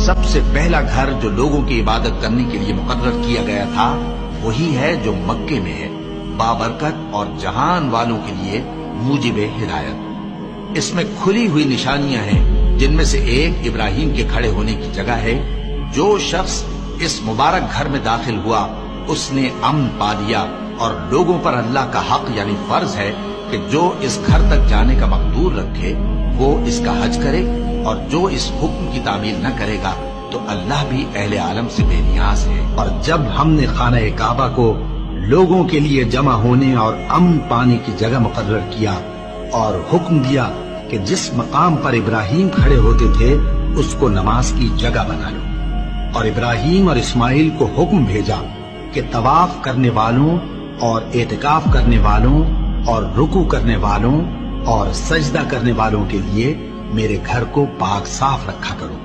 سب سے پہلا گھر جو لوگوں کی عبادت کرنے کے لیے مقرر کیا گیا تھا وہی ہے جو مکے میں ہے، بابرکت اور جہان والوں کے لیے موجب ہدایت۔ اس میں کھلی ہوئی نشانیاں ہیں، جن میں سے ایک ابراہیم کے کھڑے ہونے کی جگہ ہے۔ جو شخص اس مبارک گھر میں داخل ہوا اس نے امن پا لیا، اور لوگوں پر اللہ کا حق یعنی فرض ہے کہ جو اس گھر تک جانے کا مقدور رکھے وہ اس کا حج کرے، اور جو اس حکم کی تعمیل نہ کرے گا تو اللہ بھی اہل عالم سے بے نیاز ہے۔ اور جب ہم نے خانہ کعبہ کو لوگوں کے لیے جمع ہونے اور امن پانے کی جگہ مقرر کیا اور حکم دیا کہ جس مقام پر ابراہیم کھڑے ہوتے تھے اس کو نماز کی جگہ بنا لو، اور ابراہیم اور اسماعیل کو حکم بھیجا کہ طواف کرنے والوں اور اعتکاف کرنے والوں اور رکوع کرنے والوں اور سجدہ کرنے والوں کے لیے میرے گھر کو پاک صاف رکھا کرو۔